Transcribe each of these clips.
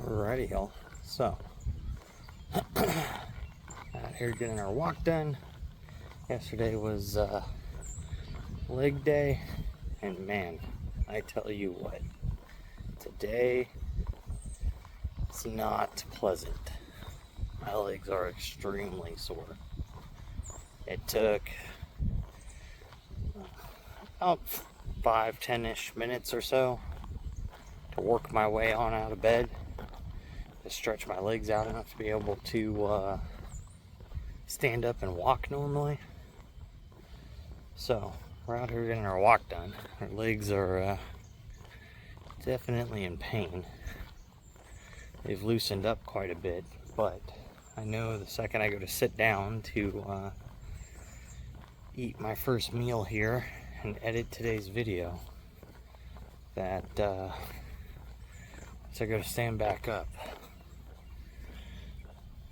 Alrighty, y'all. So, out here getting our walk done. Yesterday was leg day, and man, I tell you what, today it's not pleasant. My legs are extremely sore. It took about 5-10-ish minutes or so to work my way on out of bed, to stretch my legs out enough to be able to stand up and walk normally. So we're out here getting our walk done. Our legs are definitely in pain. They've loosened up quite a bit, but I know the second I go to sit down to eat my first meal here and edit today's video, that once I go to stand back up,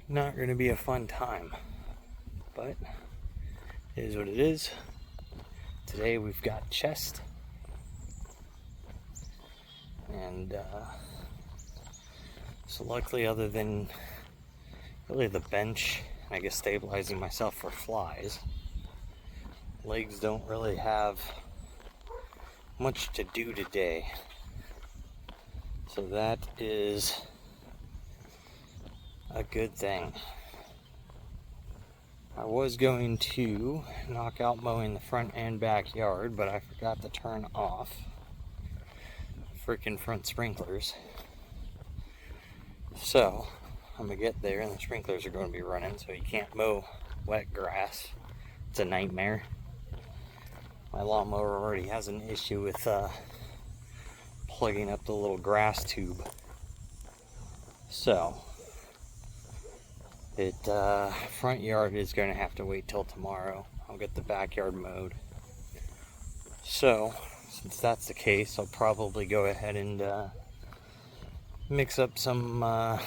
not going to be a fun time, but it is what it is. Today we've got chest, and so luckily, other than really the bench, I guess stabilizing myself for flies, legs don't really have much to do today. So that is a good thing. I was going to knock out mowing the front and backyard, but I forgot to turn off freaking front sprinklers. So I'm gonna get there and the sprinklers are going to be running, so you can't mow wet grass. It's a nightmare. My lawnmower already has an issue with plugging up the little grass tube. So front yard is going to have to wait till tomorrow. I'll get the backyard mowed. So since that's the case, I'll probably go ahead and mix up some of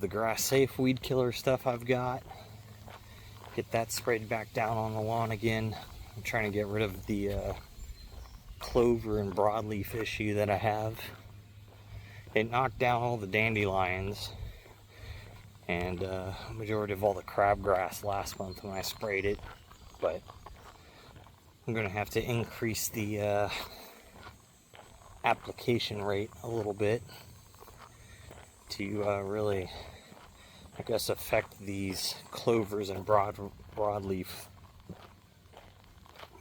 the grass safe weed killer stuff I've got. Get that sprayed back down on the lawn again. I'm trying to get rid of the clover and broadleaf issue that I have. It knocked down all the dandelions and majority of all the crabgrass last month when I sprayed it, but I'm going to have to increase the application rate a little bit to really, I guess, affect these clovers and broadleaf.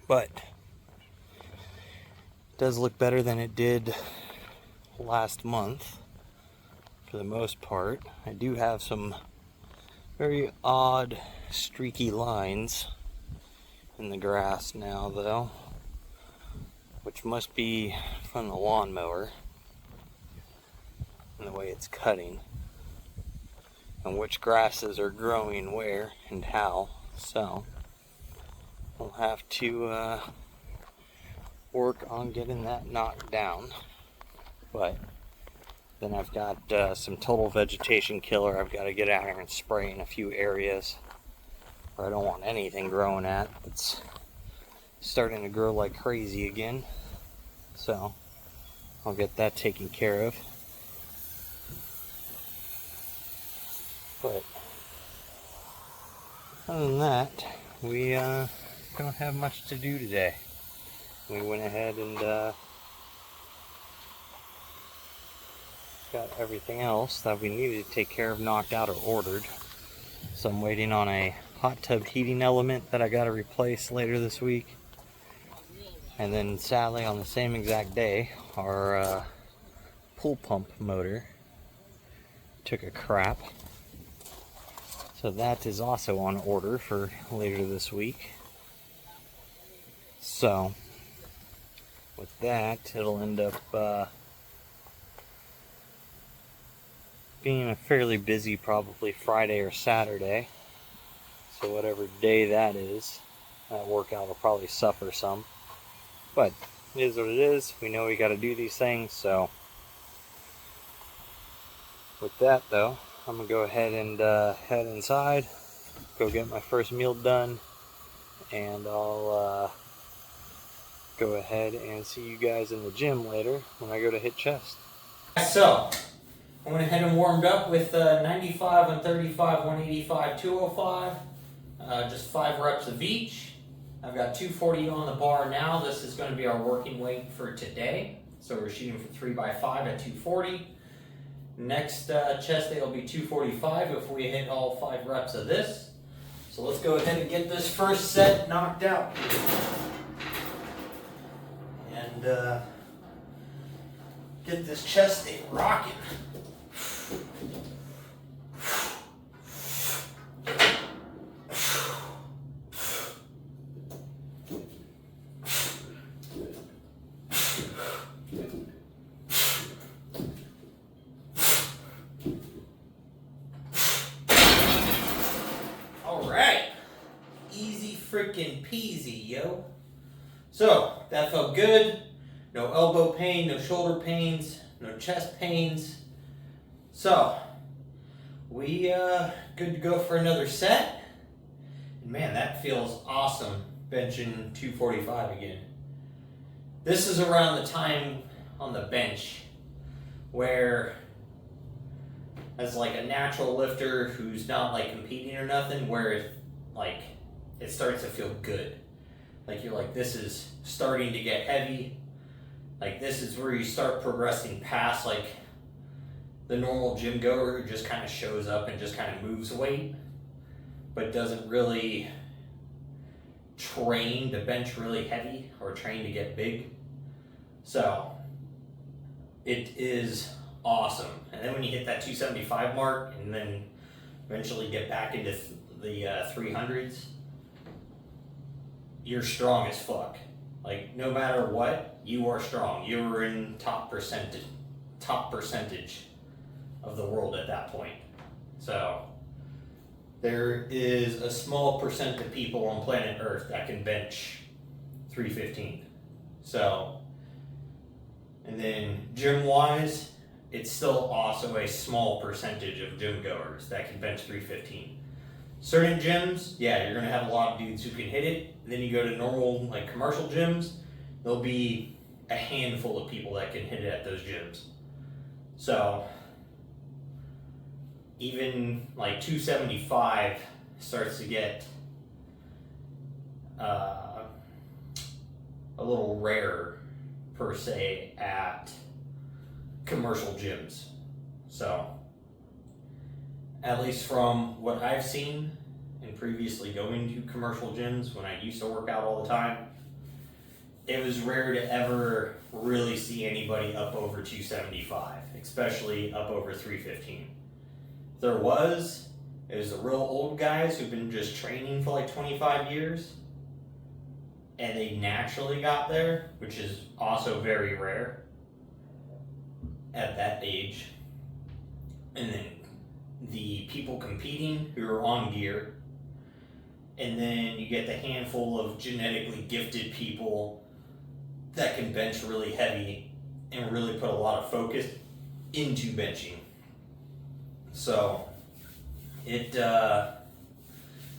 But it does look better than it did last month for the most part. I do have some very odd streaky lines in the grass now though, which must be from the lawnmower and the way it's cutting and which grasses are growing where and how. So I'll have to work on getting that knocked down. But then I've got some total vegetation killer I've got to get out here and spray in a few areas where I don't want anything growing at. It's starting to grow like crazy again. So I'll get that taken care of. But other than that, we don't have much to do today. We went ahead and got everything else that we needed to take care of knocked out or ordered. So I'm waiting on a hot tub heating element that I got to replace later this week. And then sadly on the same exact day, our pool pump motor took a crap. So that is also on order for later this week. So with that, it'll end up being a fairly busy, probably Friday or Saturday. So whatever day that is, that workout will probably suffer some. But it is what it is. We know we got to do these things. So with that though, I'm gonna go ahead and head inside, go get my first meal done, and I'll go ahead and see you guys in the gym later when I go to hit chest. So I went ahead and warmed up with 95 on 35, 185, 205. Just 5 reps of each. I've got 240 on the bar now. This is going to be our working weight for today. So we're shooting for 3x5 at 240. Next chest day will be 245 if we hit all 5 reps of this. So let's go ahead and get this first set knocked out. And get this chest day rocking. Alright, easy freaking peasy, yo. So, that felt good. No elbow pain, no shoulder pains, no chest pains. So, we good to go for another set. And man, that feels awesome, benching 245 again. This is around the time on the bench where, as like a natural lifter who's not like competing or nothing, where it starts to feel good. Like you're like, this is starting to get heavy. Like this is where you start progressing past like the normal gym goer who just kind of shows up and just kind of moves weight, but doesn't really train to bench really heavy or train to get big. So it is awesome. And then when you hit that 275 mark and then eventually get back into the 300s, you're strong as fuck. Like no matter what, you are strong. You're in top percentage of the world at that point. So there is a small percent of people on planet Earth that can bench 315. So, and then gym wise, it's still also a small percentage of gym goers that can bench 315. Certain gyms, yeah, you're gonna have a lot of dudes who can hit it. Then you go to normal, like commercial gyms, there'll be a handful of people that can hit it at those gyms. So, even like 275 starts to get a little rarer per se at commercial gyms. So at least from what I've seen and previously going to commercial gyms when I used to work out all the time, it was rare to ever really see anybody up over 275, especially up over 315. If there was, it was the real old guys who've been just training for like 25 years and they naturally got there, which is also very rare at that age. And then the people competing who are on gear, and then you get the handful of genetically gifted people that can bench really heavy and really put a lot of focus into benching. So it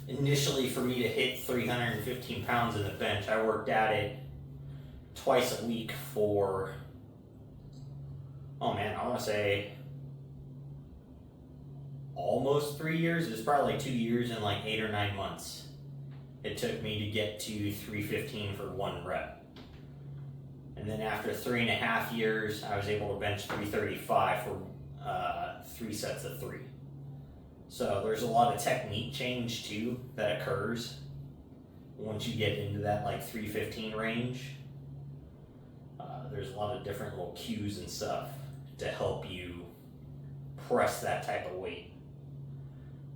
initially, for me to hit 315 pounds in the bench, I worked at it twice a week for, I want to say almost 3 years. It was probably like 2 years and like 8 or 9 months it took me to get to 315 for 1 rep. And then after 3.5 years, I was able to bench 335 for 3 sets of 3. So there's a lot of technique change too that occurs once you get into that like 315 range. There's a lot of different little cues and stuff to help you press that type of weight.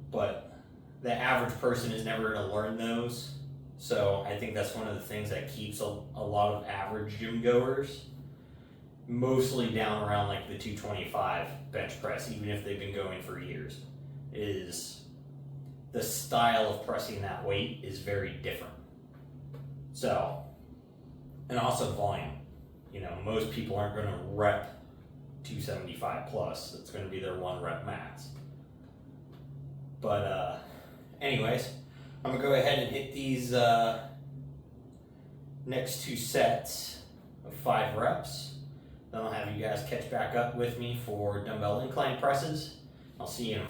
But the average person is never going to learn those. So I think that's one of the things that keeps a lot of average gym goers mostly down around like the 225 bench press, even if they've been going for years, is the style of pressing that weight is very different. So, and also volume. You know, most people aren't going to rep 275 plus. It's going to be their 1 rep max. But anyways, I'm going to go ahead and hit these next 2 sets of 5 reps. Then I'll have you guys catch back up with me for dumbbell incline presses. I'll see you.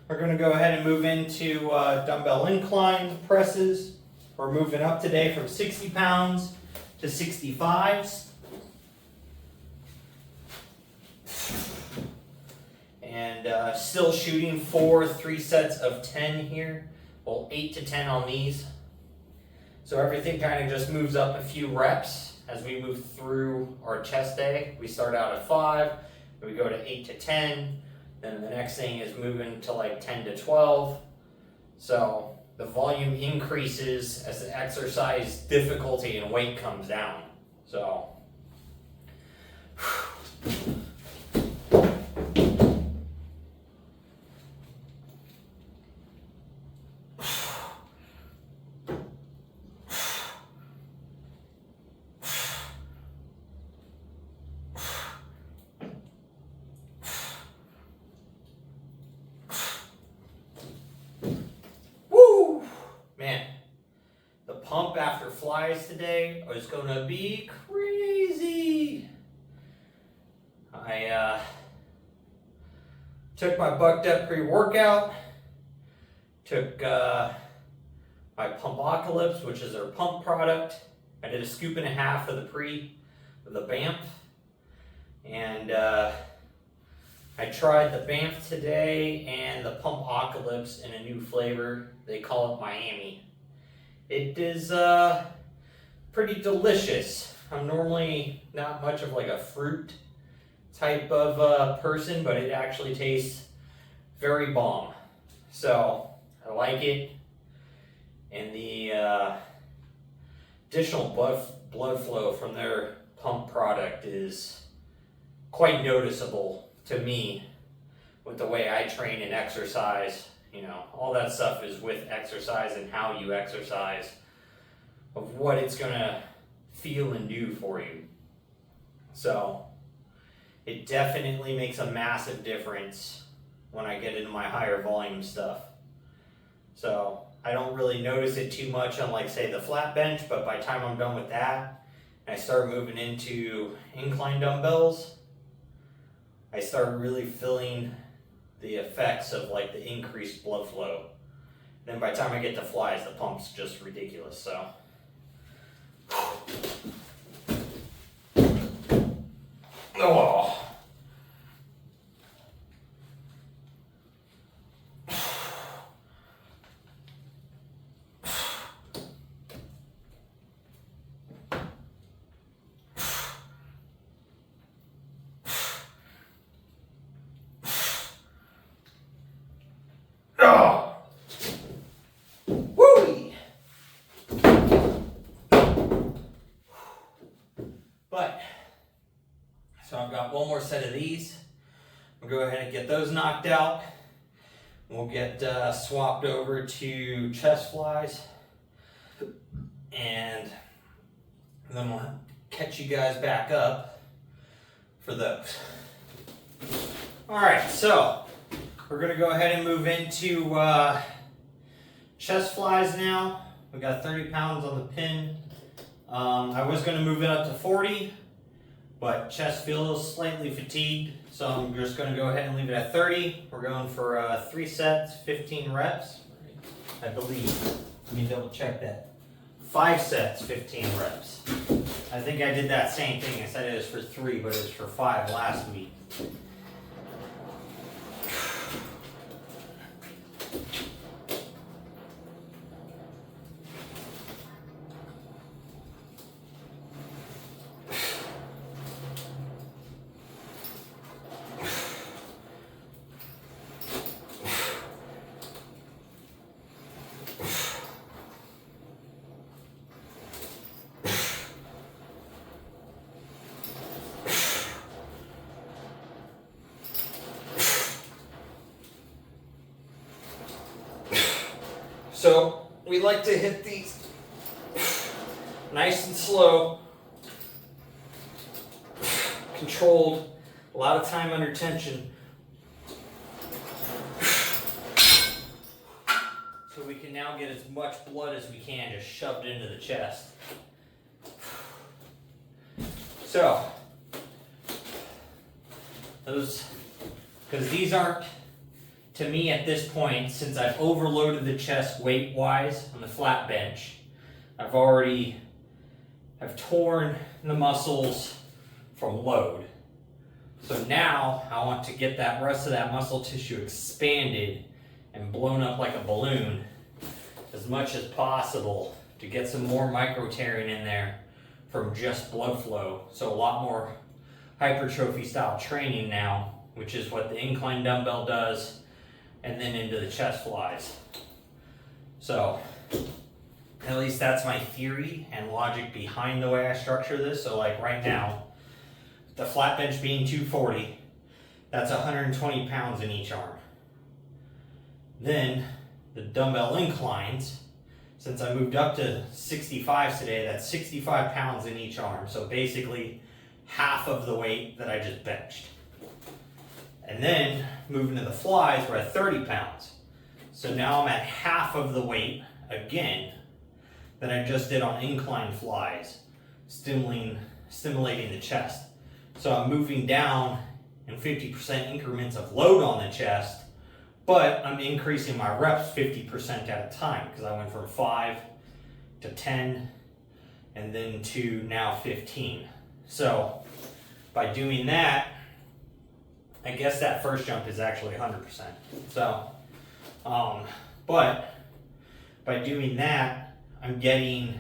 We're going to go ahead and move into dumbbell incline presses. We're moving up today from 60 pounds to 65s. And still shooting for 3 sets of 10 here. Well, 8 to 10 on these. So everything kind of just moves up a few reps as we move through our chest day. We start out at 5, we go to 8 to 10. Then the next thing is moving to like 10 to 12. So the volume increases as the exercise difficulty and weight comes down. So man, the pump after flies today is going to be crazy. I took my Bucked Up pre-workout, took my Pumpocalypse, which is their pump product. I did a scoop and a half of the pre, of the BAMF, and I tried the BAMF today and the Pumpocalypse in a new flavor. They call it Miami. It is pretty delicious. I'm normally not much of like a fruit type of person, but it actually tastes very bomb. So I like it. And the additional blood flow from their pump product is quite noticeable to me with the way I train and exercise. You know, all that stuff is with exercise and how you exercise, of what it's gonna feel and do for you. So it definitely makes a massive difference when I get into my higher volume stuff. So I don't really notice it too much on, like, say, the flat bench, but by the time I'm done with that and I start moving into incline dumbbells, I start really feeling the effects of like the increased blood flow. Then by the time I get to flies, the pump's just ridiculous. So oh. But, so I've got one more set of these. We'll go ahead and get those knocked out. We'll get swapped over to chest flies. And then we'll catch you guys back up for those. Alright, so we're going to go ahead and move into chest flies now. We got 30 pounds on the pin. I was going to move it up to 40, but chest feels slightly fatigued, so I'm just going to go ahead and leave it at 30. We're going for 3 sets, 15 reps, I believe. Let me double check that. 5 sets, 15 reps. I think I did that same thing. I said it was for 3, but it was for 5 last week. So we like to hit these nice and slow, controlled, a lot of time under tension. So we can now get as much blood as we can just shoved into the chest. So those, because these aren't, to me at this point, since I've overloaded the chest weight-wise on the flat bench, I've torn the muscles from load. So now I want to get that rest of that muscle tissue expanded and blown up like a balloon as much as possible to get some more micro tearing in there from just blood flow. So a lot more hypertrophy style training now, which is what the incline dumbbell does, and then into the chest flies. So at least that's my theory and logic behind the way I structure this. So like right now, the flat bench being 240, that's 120 pounds in each arm. Then the dumbbell inclines, since I moved up to 65 today, that's 65 pounds in each arm. So basically half of the weight that I just benched. And then moving to the flies, we're at 30 pounds. So now I'm at half of the weight again that I just did on incline flies, stimulating the chest. So I'm moving down in 50% increments of load on the chest, but I'm increasing my reps 50% at a time, because I went from 5 to 10 and then to now 15. So by doing that, I guess that first jump is actually 100%. So, but by doing that, I'm getting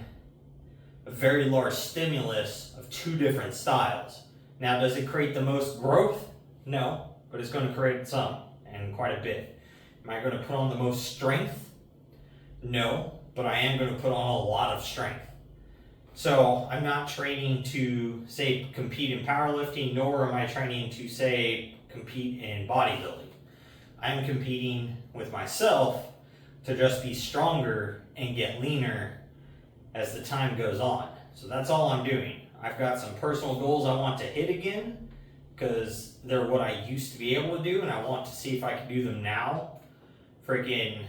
a very large stimulus of 2 different styles. Now, does it create the most growth? No, but it's going to create some, and quite a bit. Am I going to put on the most strength? No, but I am going to put on a lot of strength. So I'm not training to, say, compete in powerlifting, nor am I training to, say, compete in bodybuilding. I'm competing with myself to just be stronger and get leaner as the time goes on. So that's all I'm doing. I've got some personal goals I want to hit again, because they're what I used to be able to do, and I want to see if I can do them now, freaking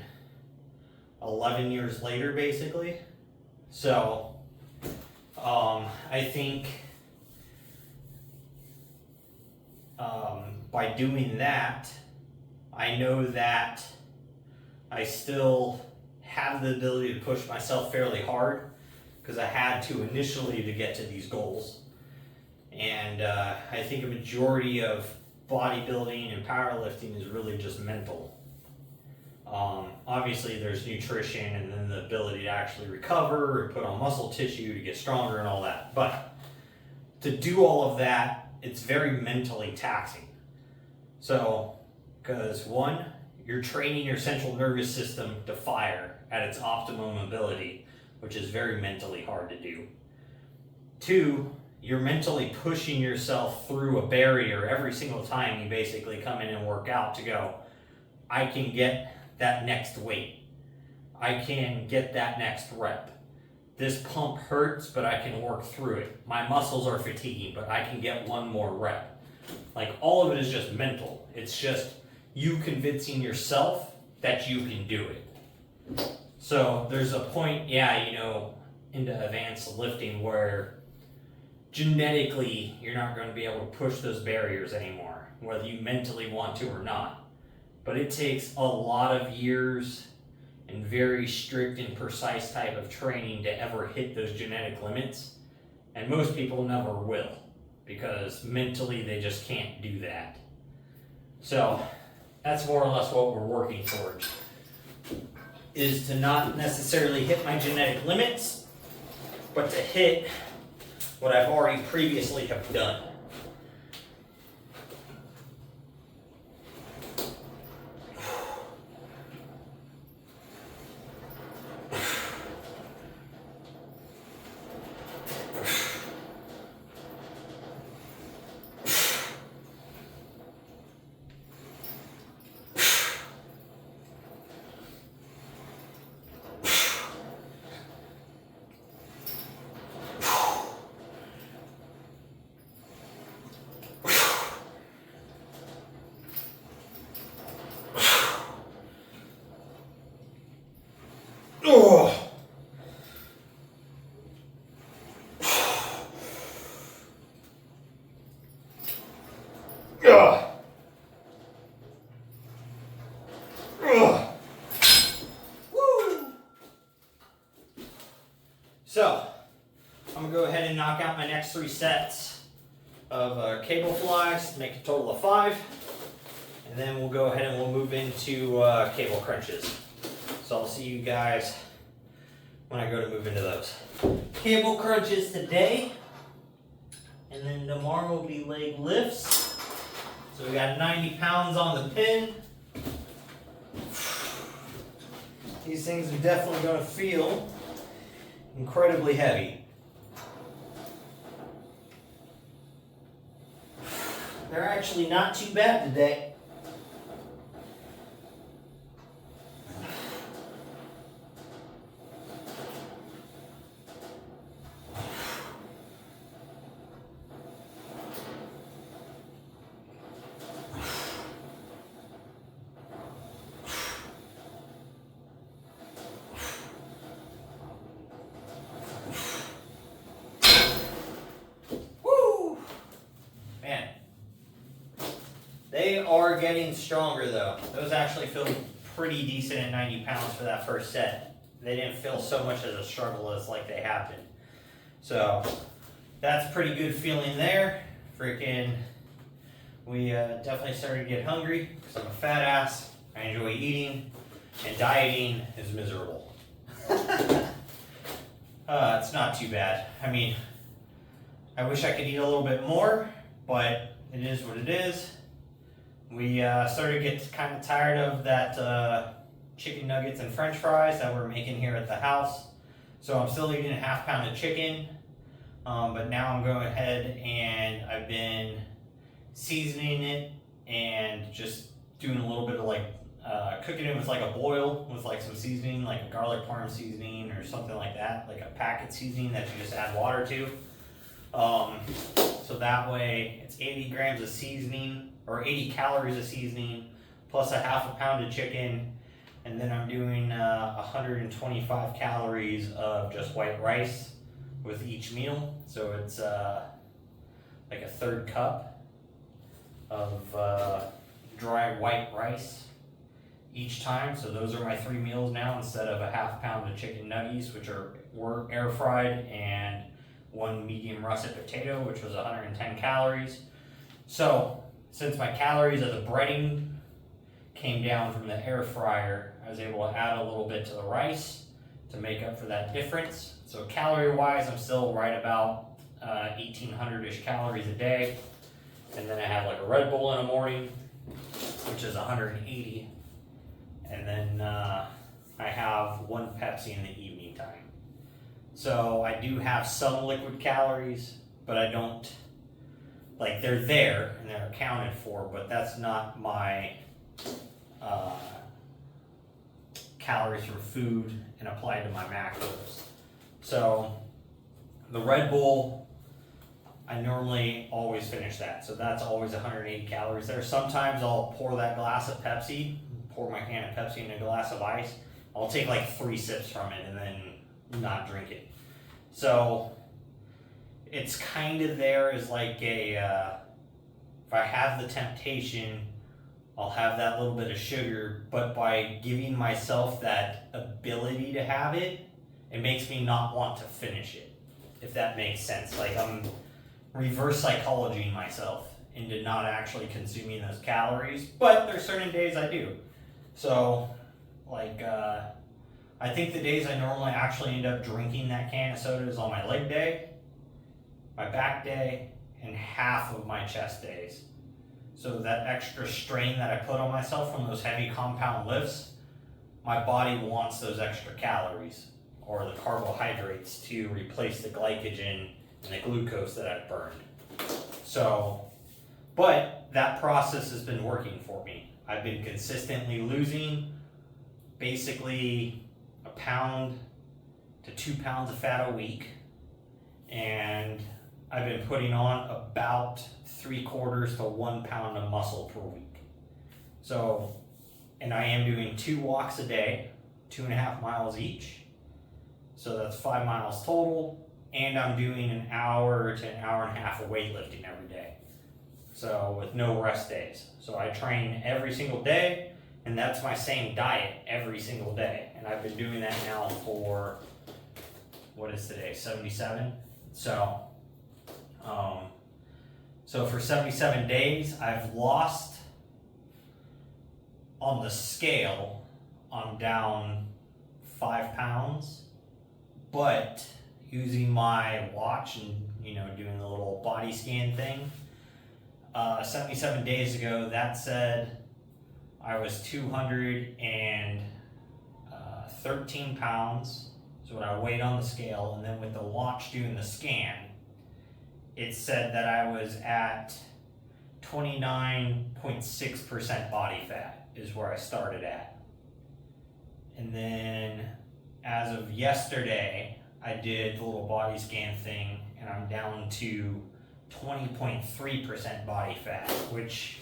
11 years later, basically. So, I think by doing that, I know that I still have the ability to push myself fairly hard, because I had to initially to get to these goals. And I think a majority of bodybuilding and powerlifting is really just mental. Obviously there's nutrition and then the ability to actually recover and put on muscle tissue to get stronger and all that. But to do all of that, it's very mentally taxing. So, because one, you're training your central nervous system to fire at its optimum ability, which is very mentally hard to do. 2, you're mentally pushing yourself through a barrier every single time you basically come in and work out to go, I can get that next weight. I can get that next rep. This pump hurts, but I can work through it. My muscles are fatiguing, but I can get one more rep. Like, all of it is just mental. It's just you convincing yourself that you can do it. So there's a point, into advanced lifting where genetically you're not going to be able to push those barriers anymore, whether you mentally want to or not. But it takes a lot of years and very strict and precise type of training to ever hit those genetic limits. And most people never will, because mentally they just can't do that. So that's more or less what we're working towards, is to not necessarily hit my genetic limits, but to hit what I've already previously have done. Oh. Ugh. and knock out my next 3 sets of cable flies to make a total of 5. And then we'll go ahead and we'll move into cable crunches. So I'll see you guys when I go to move into those. Cable crunches today. And then tomorrow will be leg lifts. So we got 90 pounds on the pin. These things are definitely going to feel incredibly heavy. They're actually not too bad today. They are getting stronger though. Those actually feel pretty decent at 90 pounds for that first set. They didn't feel so much as a struggle as like they have been. So that's pretty good feeling there. Freaking, we definitely started to get hungry because I'm a fat ass. I enjoy eating, and dieting is miserable. It's not too bad. I mean, I wish I could eat a little bit more, but it is what it is. We started to get kind of tired of that chicken nuggets and french fries that we're making here at the house. So I'm still eating a ½ pound of chicken, but now I'm going ahead and I've been seasoning it and just doing a little bit of like cooking it with like a boil with like some seasoning, like a garlic parm seasoning or something like that, like a packet seasoning that you just add water to. So that way it's 80 grams of seasoning or 80 calories of seasoning plus a ½ pound of chicken, and then I'm doing 125 calories of just white rice with each meal. So it's like a 1/3 cup of dry white rice each time. So those are my 3 meals now instead of a ½ pound of chicken nuggies, which were air fried, and 1 medium russet potato, which was 110 calories. So since my calories of the breading came down from the air fryer, I was able to add a little bit to the rice to make up for that difference. So calorie wise, I'm still right about 1,800-ish calories a day. And then I have like a Red Bull in the morning, which is 180. And then I have 1 Pepsi in the evening time. So I do have some liquid calories, but I don't, like, they're there and they're accounted for, but that's not my calories from food and applied to my macros. So the Red Bull, I normally always finish that. So that's always 180 calories there. Sometimes I'll pour that glass of Pepsi, pour my can of Pepsi in a glass of ice. I'll take like 3 sips from it and then not drink it. So it's kind of there as like a, if I have the temptation, I'll have that little bit of sugar, but by giving myself that ability to have it, it makes me not want to finish it, if that makes sense. Like I'm reverse psychologying myself into not actually consuming those calories, but there's certain days I do. So like, I think the days I normally actually end up drinking that can of soda is on my leg day, my back day, and half of my chest days. So that extra strain that I put on myself from those heavy compound lifts, my body wants those extra calories or the carbohydrates to replace the glycogen and the glucose that I've burned. So, but that process has been working for me. I've been consistently losing basically 1 pound to 2 pounds of fat a week, and I've been putting on about 3/4 to 1 pound of muscle per week. So, and I am doing 2 walks a day, 2.5 miles each. So that's 5 miles total, and I'm doing an hour to an hour and a half of weightlifting every day. So with no rest days. So I train every single day, and that's my same diet every single day. And I've been doing that now for, what is today, 77? So So for 77 days, I've lost on the scale, I'm down 5 pounds, but using my watch and, doing the little body scan thing, 77 days ago, that said I was 213 pounds, is what I weighed on the scale, and then with the watch doing the scan, it said that I was at 29.6% body fat is where I started at. And then as of yesterday, I did the little body scan thing, and I'm down to 20.3% body fat, which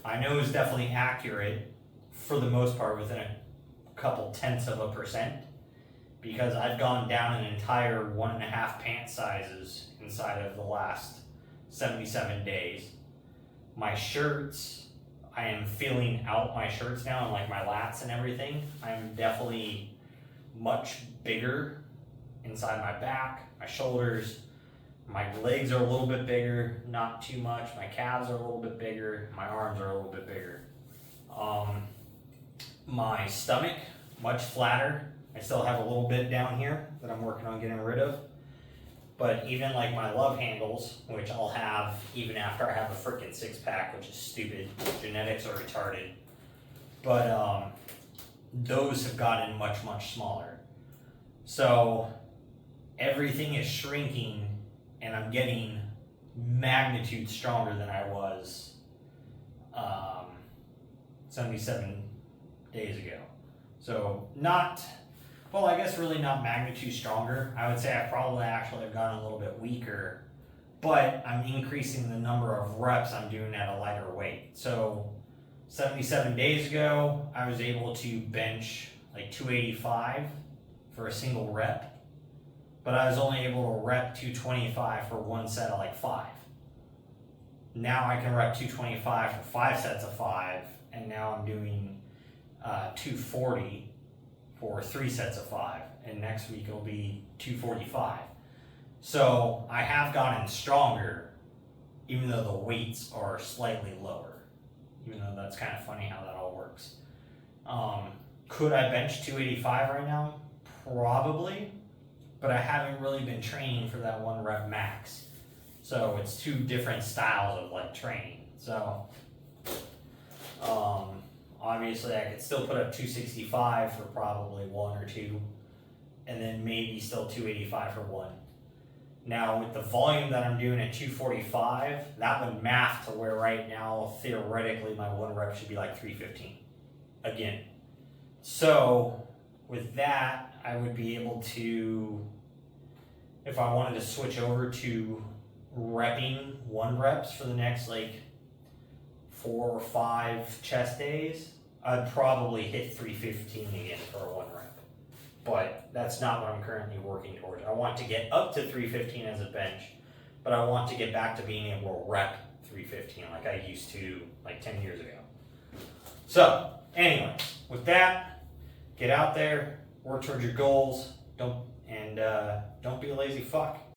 I know is definitely accurate for the most part, within a couple tenths of a percent, because I've gone down an entire 1.5 pant sizes inside of the last 77 days. My shirts, I am feeling out my shirts now, and like my lats and everything. I'm definitely much bigger inside my back, my shoulders. My legs are a little bit bigger, not too much. My calves are a little bit bigger. My arms are a little bit bigger. My stomach, much flatter. I still have a little bit down here that I'm working on getting rid of. But even like my love handles, which I'll have even after I have a freaking 6-pack, which is stupid. Genetics are retarded. But those have gotten much, much smaller. So everything is shrinking, and I'm getting magnitude stronger than I was 77 days ago. So I guess really not magnitude stronger. I would say I probably actually have gotten a little bit weaker, but I'm increasing the number of reps I'm doing at a lighter weight. So 77 days ago, I was able to bench like 285 for a single rep, but I was only able to rep 225 for one set of like 5. Now I can rep 225 for 5 sets of 5, and now I'm doing 240 for 3 sets of 5, and next week it'll be 245. So I have gotten stronger, even though the weights are slightly lower, even though that's kind of funny how that all works. Could I bench 285 right now? Probably, but I haven't really been training for that 1 rep max. So it's 2 different styles of like training. So obviously I could still put up 265 for probably 1 or 2, and then maybe still 285 for 1. Now with the volume that I'm doing at 245, that would math to where right now theoretically my 1 rep should be like 315 again. So with that, I would be able to, if I wanted to switch over to repping 1 reps for the next like 4 or 5 chest days, I'd probably hit 315 again for a 1 rep. But that's not what I'm currently working towards. I want to get up to 315 as a bench, but I want to get back to being able to rep 315 like I used to like 10 years ago. So, anyway, with that, get out there, work towards your goals, don't be a lazy fuck.